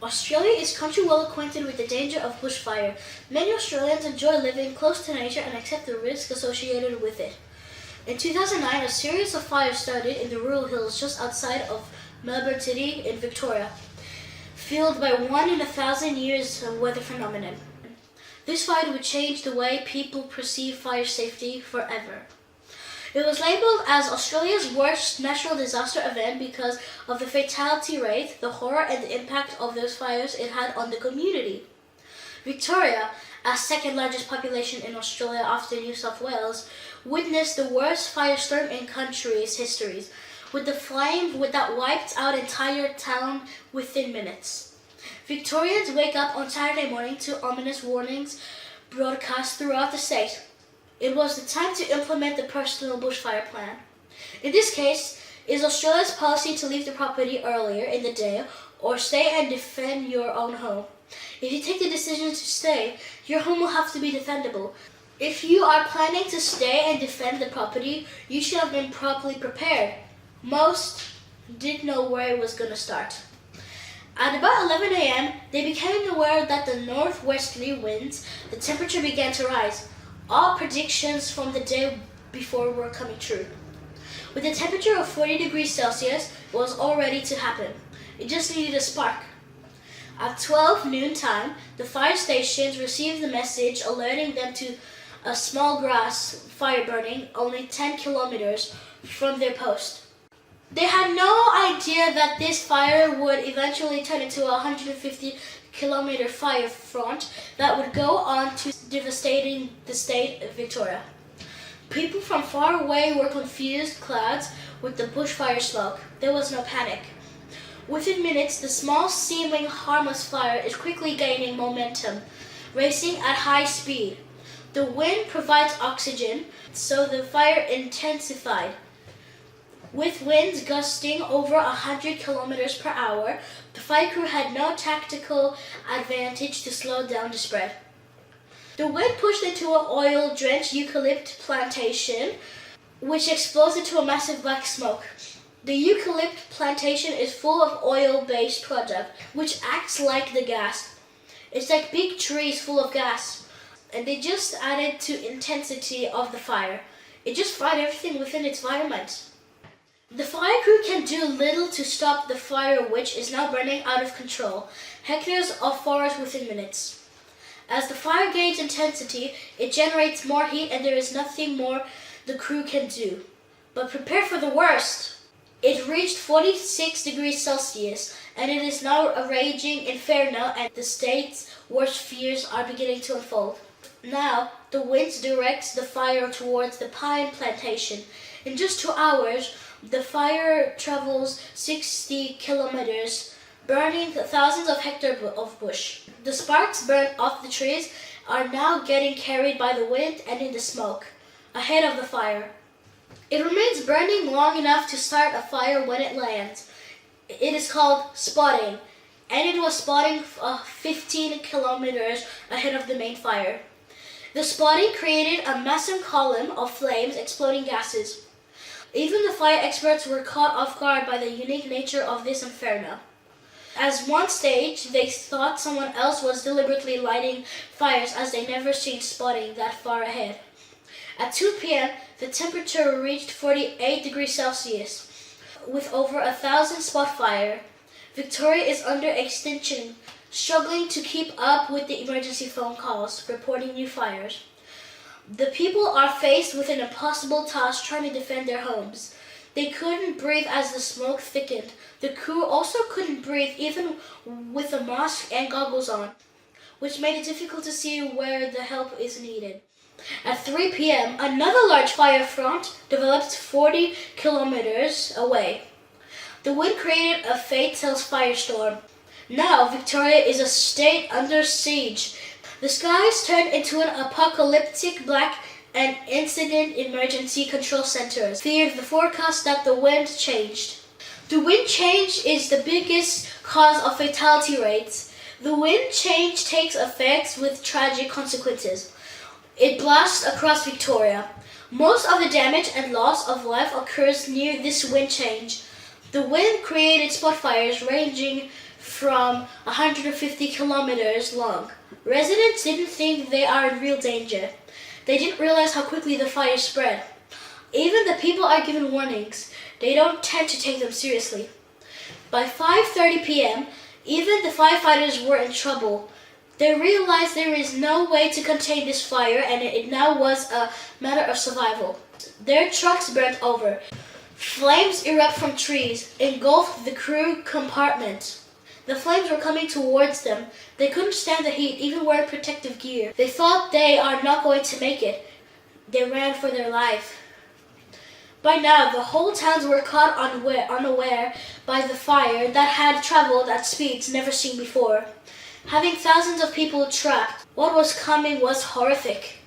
Australia is a country well acquainted with the danger of bushfire. Many Australians enjoy living close to nature and accept the risk associated with it. In 2009, a series of fires started in the rural hills just outside of Melbourne City in Victoria, fueled by one in 1,000 years weather phenomenon. This fire would change the way people perceive fire safety forever. It was labelled as Australia's worst natural disaster event because of the fatality rate, the horror and the impact of those fires it had on the community. Victoria, as second largest population in Australia after New South Wales, witnessed the worst firestorm in country's history, with the flame that wiped out entire town within minutes. Victorians wake up on Saturday morning to ominous warnings broadcast throughout the state. It was the time to implement the personal bushfire plan. In this case, it is Australia's policy to leave the property earlier in the day or stay and defend your own home. If you take the decision to stay, your home will have to be defendable. If you are planning to stay and defend the property, you should have been properly prepared. Most didn't know where it was going to start. At about 11 a.m., they became aware that the northwesterly winds, the temperature began to rise. All predictions from the day before were coming true. With a temperature of 40 degrees Celsius, it was all ready to happen. It just needed a spark. At 12 noon time, the fire stations received the message alerting them to a small grass fire burning only 10 kilometers from their post. They had no idea that this fire would eventually turn into a 150-kilometer fire front that would go on to devastating the state of Victoria. People from far away were confused clouds with the bushfire smoke. There was no panic. Within minutes, the small seeming harmless fire is quickly gaining momentum, racing at high speed. The wind provides oxygen, so the fire intensified. With winds gusting over 100 kilometers per hour, the fire crew had no tactical advantage to slow down the spread. The wind pushed into an oil-drenched eucalypt plantation, which exploded into a massive black smoke. The eucalypt plantation is full of oil-based product, which acts like the gas. It's like big trees full of gas, and they just added to intensity of the fire. It just fried everything within its environment. The fire crew can do little to stop the fire, which is now burning out of control, hectares of forest within minutes. As the fire gains intensity, it generates more heat and there is nothing more the crew can do. But prepare for the worst. It reached 46 degrees Celsius and it is now a raging inferno and the state's worst fears are beginning to unfold. Now, the wind directs the fire towards the pine plantation. In just 2 hours, the fire travels 60 kilometers, burning thousands of hectares of bush. The sparks burnt off the trees are now getting carried by the wind and in the smoke, ahead of the fire. It remains burning long enough to start a fire when it lands. It is called spotting, and it was spotting 15 kilometers ahead of the main fire. The spotting created a massive column of flames, exploding gases. Even the fire experts were caught off guard by the unique nature of this inferno. At one stage, they thought someone else was deliberately lighting fires as they never seen spotting that far ahead. At 2 p.m., the temperature reached 48 degrees Celsius. With over 1,000 spot fire, Victoria is under extinction, struggling to keep up with the emergency phone calls reporting new fires. The people are faced with an impossible task trying to defend their homes. They couldn't breathe as the smoke thickened. The crew also couldn't breathe even with a mask and goggles on, which made it difficult to see where the help is needed. At 3 p.m., another large fire front developed 40 kilometers away. The wind created a fatal firestorm. Now, Victoria is a state under siege. The skies turned into an apocalyptic black and incident emergency control centers feared the forecast that the wind changed. The wind change is the biggest cause of fatality rates. The wind change takes effect with tragic consequences. It blasts across Victoria. Most of the damage and loss of life occurs near this wind change. The wind created spot fires ranging from 150 kilometers long. Residents didn't think they are in real danger. They didn't realize how quickly the fire spread. Even the people are given warnings. They don't tend to take them seriously. By 5:30 p.m., even the firefighters were in trouble. They realized there is no way to contain this fire, and it now was a matter of survival. Their trucks burnt over. Flames erupt from trees, engulfed the crew compartment. The flames were coming towards them. They couldn't stand the heat, even wearing protective gear. They thought they are not going to make it. They ran for their life. By now, the whole towns were caught unaware by the fire that had traveled at speeds never seen before, having thousands of people trapped. What was coming was horrific.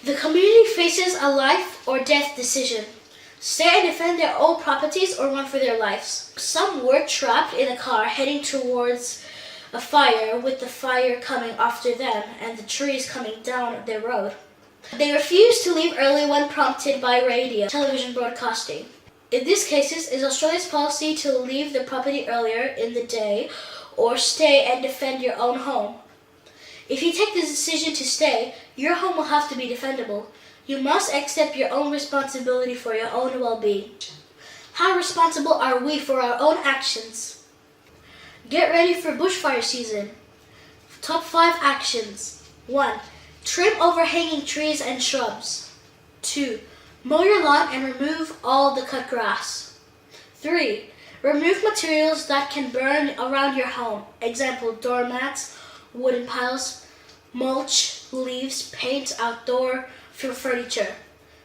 The community faces a life or death decision. Stay and defend their own properties or run for their lives. Some were trapped in a car heading towards a fire, with the fire coming after them and the trees coming down their road. They refused to leave early when prompted by radio, television broadcasting. In these cases, it is Australia's policy to leave the property earlier in the day or stay and defend your own home. If you take the decision to stay, your home will have to be defendable. You must accept your own responsibility for your own well-being. How responsible are we for our own actions? Get ready for bushfire season. Top 5 actions. 1. Trim overhanging trees and shrubs. 2. Mow your lawn and remove all the cut grass. 3. Remove materials that can burn around your home. Example, doormats, wooden piles, mulch, leaves, paint, outdoor furniture.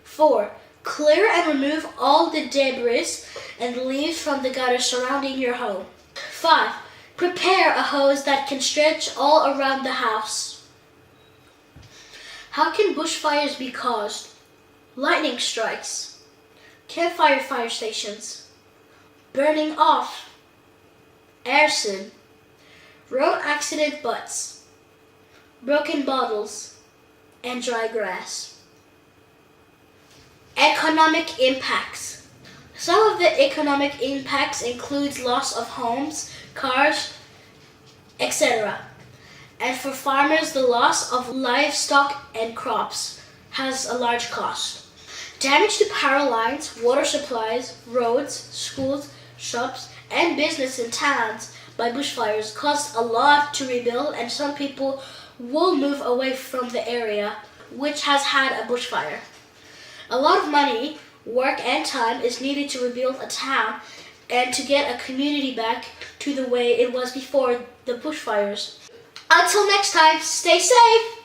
4. Clear and remove all the debris and leaves from the gutter surrounding your home. 5. Prepare a hose that can stretch all around the house. How can bushfires be caused? Lightning strikes, campfire fire stations, burning off, arson, road accident butts, broken bottles, and dry grass. Economic impacts. Some of the economic impacts include loss of homes, cars, etc. And for farmers, the loss of livestock and crops has a large cost. Damage to power lines, water supplies, roads, schools, shops, and business in towns by bushfires cost a lot to rebuild, and some people will move away from the area which has had a bushfire. A lot of money, work, and time is needed to rebuild a town and to get a community back to the way it was before the bushfires. Until next time, stay safe!